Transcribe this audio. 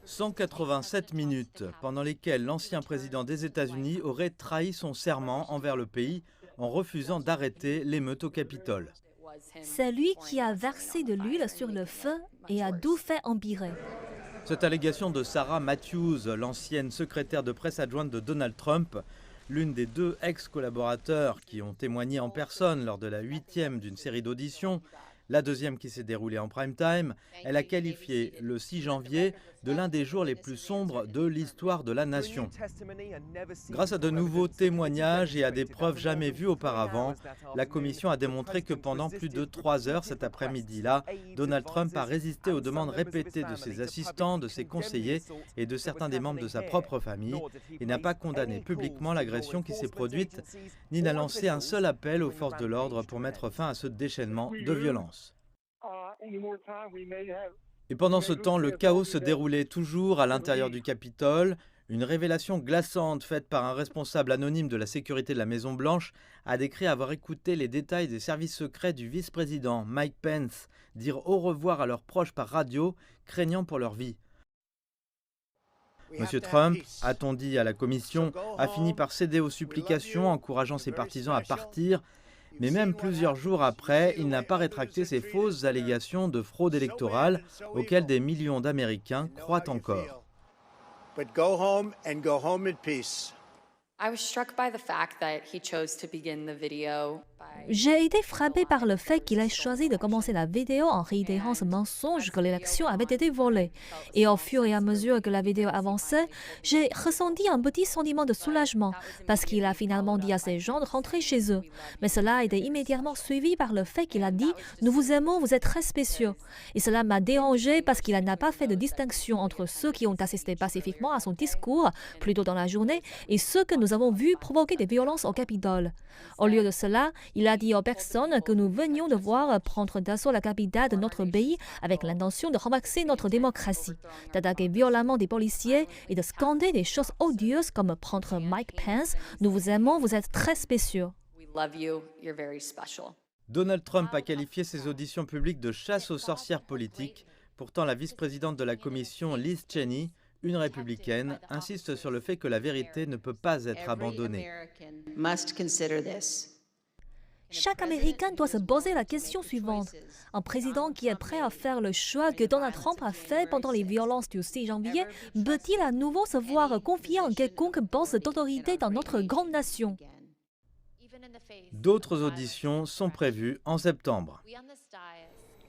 187 minutes pendant lesquelles l'ancien président des États-Unis aurait trahi son serment envers le pays en refusant d'arrêter l'émeute au Capitole. C'est lui qui a versé de l'huile sur le feu et a tout fait empirer. Cette allégation de Sarah Matthews, l'ancienne secrétaire de presse adjointe de Donald Trump, l'une des deux ex-collaborateurs qui ont témoigné en personne lors de la 8e d'une série d'auditions, la deuxième qui s'est déroulée en prime time, elle a qualifié le 6 janvier de l'un des jours les plus sombres de l'histoire de la nation. Grâce à de nouveaux témoignages et à des preuves jamais vues auparavant, la commission a démontré que pendant plus de 3 heures cet après-midi-là, Donald Trump a résisté aux demandes répétées de ses assistants, de ses conseillers et de certains des membres de sa propre famille et n'a pas condamné publiquement l'agression qui s'est produite, ni n'a lancé un seul appel aux forces de l'ordre pour mettre fin à ce déchaînement de violence. Et pendant ce temps, le chaos se déroulait toujours à l'intérieur du Capitole. Une révélation glaçante faite par un responsable anonyme de la sécurité de la Maison-Blanche a décrit avoir écouté les détails des services secrets du vice-président Mike Pence dire au revoir à leurs proches par radio, craignant pour leur vie. Monsieur Trump, a-t-on dit à la commission, a fini par céder aux supplications, encourageant ses partisans à partir. Mais même plusieurs jours après, il n'a pas rétracté ses fausses allégations de fraude électorale auxquelles des millions d'Américains croient encore. J'ai été frappée par le fait qu'il ait choisi de commencer la vidéo en réitérant ce mensonge que l'élection avait été volée. Et au fur et à mesure que la vidéo avançait, j'ai ressenti un petit sentiment de soulagement parce qu'il a finalement dit à ces gens de rentrer chez eux. Mais cela a été immédiatement suivi par le fait qu'il a dit « Nous vous aimons, vous êtes très spéciaux ». Et cela m'a dérangé parce qu'il n'a pas fait de distinction entre ceux qui ont assisté pacifiquement à son discours plus tôt dans la journée et ceux que nous avons vus provoquer des violences au Capitole. Au lieu de cela, il a dit aux personnes que nous venions de voir prendre d'assaut la capitale de notre pays avec l'intention de renverser notre démocratie, d'attaquer violemment des policiers et de scander des choses odieuses comme prendre Mike Pence. Nous vous aimons, vous êtes très spéciaux. Donald Trump a qualifié ses auditions publiques de chasse aux sorcières politiques. Pourtant, la vice-présidente de la commission, Liz Cheney, une républicaine, insiste sur le fait que la vérité ne peut pas être abandonnée. Chaque Américain doit se poser la question suivante. Un président qui est prêt à faire le choix que Donald Trump a fait pendant les violences du 6 janvier peut-il à nouveau se voir confier en quelconque poste d'autorité dans notre grande nation? D'autres auditions sont prévues en septembre.